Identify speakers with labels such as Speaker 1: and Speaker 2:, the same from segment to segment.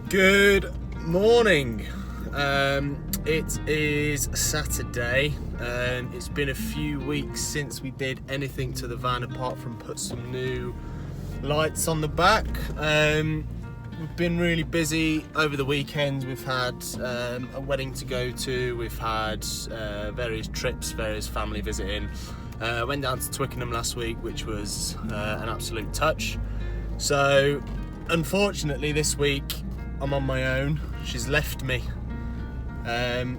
Speaker 1: Good morning. It is Saturday. It's been a few weeks since we did anything to the van apart from put some new lights on the back. We've been really busy over the weekends. We've had a wedding to go to. We've had various trips, various family visiting. Went down to Twickenham last week, which was an absolute touch. So unfortunately this week I'm on my own. She's left me.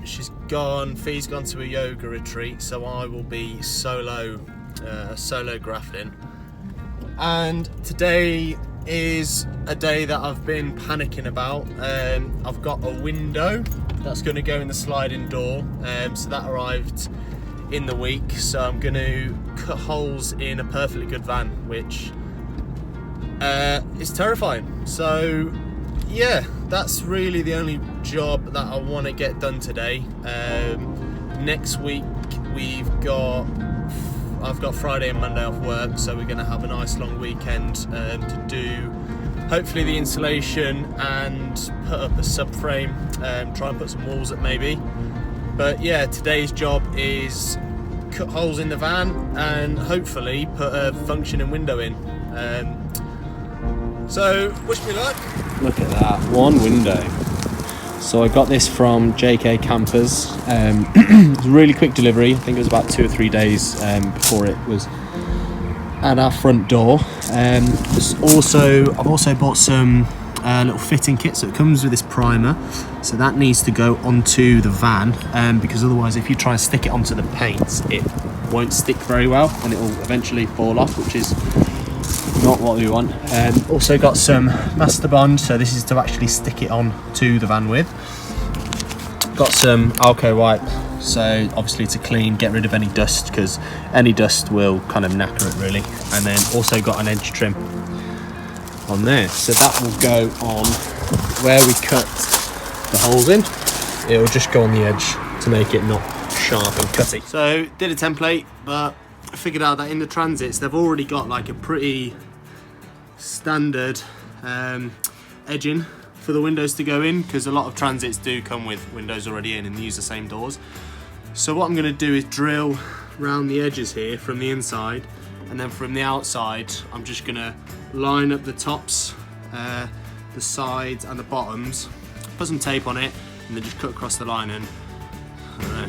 Speaker 1: She's gone. Fee's gone to a yoga retreat, so I will be solo grafting. And today is a day that I've been panicking about. I've got a window that's going to go in the sliding door, so that arrived in the week. So I'm going to cut holes in a perfectly good van, which is terrifying. So yeah, that's really the only job that I want to get done today. Next week I've got Friday and Monday off work, so we're going to have a nice long weekend to do hopefully the insulation and put up a subframe, try and put some walls up maybe. But yeah, today's job is cut holes in the van and hopefully put a functioning window in. So wish me luck.
Speaker 2: Look at that, one window. So I got this from JK Campers. It was a really quick delivery. I think it was about 2 or 3 days before it was at our front door. I've also bought some little fitting kit. So it comes with this primer. So that needs to go onto the van, because otherwise if you try and stick it onto the paint, it won't stick very well and it will eventually fall off, which is not what we want. Also got some Master Bond, so this is to actually stick it on to the van with. Got some Alco wipe, so obviously to clean, get rid of any dust, because any dust will kind of knacker it really. And then also got an edge trim on there, so that will go on where we cut the holes in. It will just go on the edge to make it not sharp and cutty. So did a template, but I figured out that in the Transits they've already got like a pretty standard edging for the windows to go in, because a lot of Transits do come with windows already in and use the same doors. So what I'm going to do is drill around the edges here from the inside, and then from the outside I'm just going to line up the tops, the sides and the bottoms, put some tape on it, and then just cut across the line, and I don't know,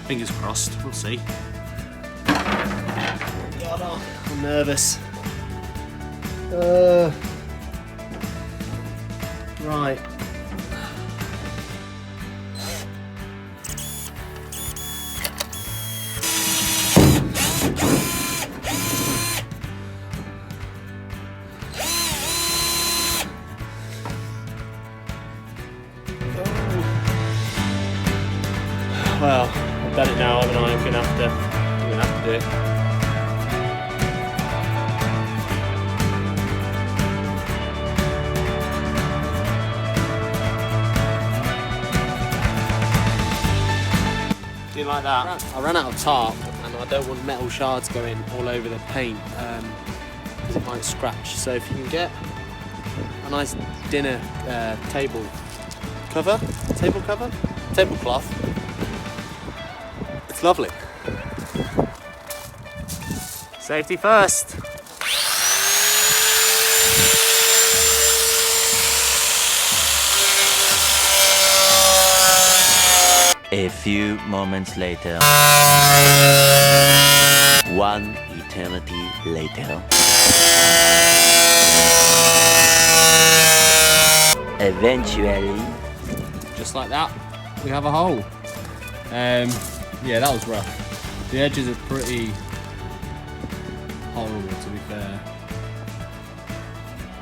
Speaker 2: fingers crossed, we'll see. God, I'm nervous. Right. Well, I've done it now, haven't I? I'm gonna have to do it. Like that. I ran out of tarp and I don't want metal shards going all over the paint, because it might scratch. So if you can get a nice dinner tablecloth, it's lovely. Safety first.
Speaker 3: A few moments later. One eternity later. Eventually.
Speaker 2: Just like that, we have a hole. Yeah, that was rough. The edges are pretty horrible, to be fair.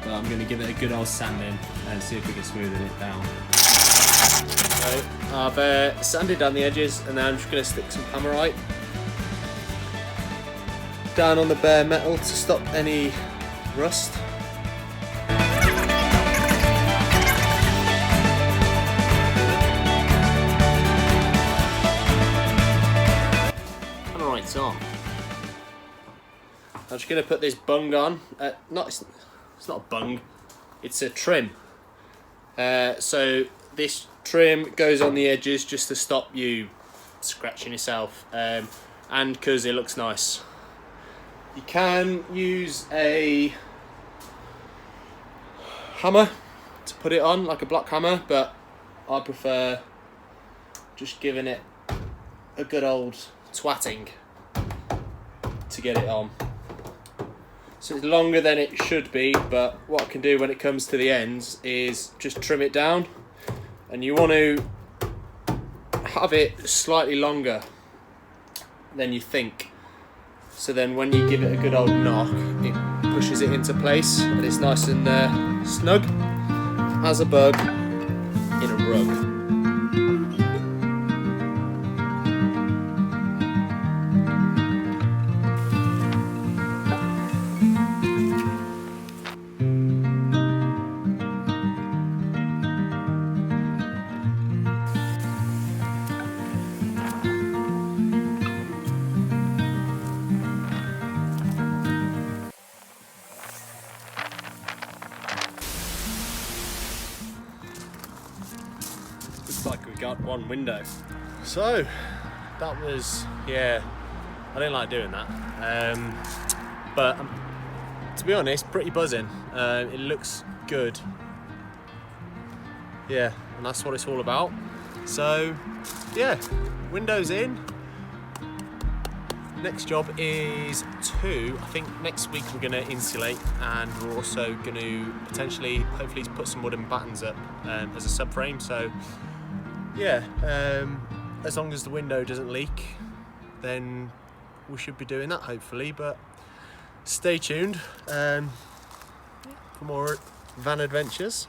Speaker 2: But I'm going to give it a good old sanding and see if we can smoothen it down. So I've sanded down the edges, and now I'm just going to stick some Hammerite down on the bare metal to stop any rust. Hammerite's on. I'm just going to put this bung on. It's not a bung, it's a trim.
Speaker 1: So this trim goes on the edges just to stop you scratching yourself, and because it looks nice. You can use a hammer to put it on, like a block hammer, but I prefer just giving it a good old twatting to get it on. So it's longer than it should be, but what I can do when it comes to the ends is just trim it down, and you want to have it slightly longer than you think, so then when you give it a good old knock, it pushes it into place and it's nice and snug as a bug in a rug. Looks like we got one window. So that was, yeah, I didn't like doing that, but to be honest, pretty buzzing. It looks good, yeah, and that's what it's all about. So yeah, windows in. Next job is 2. I think next week we're going to insulate, and we're also going to potentially, hopefully, put some wooden battens up as a subframe. So yeah, as long as the window doesn't leak, then we should be doing that hopefully. But stay tuned for more van adventures.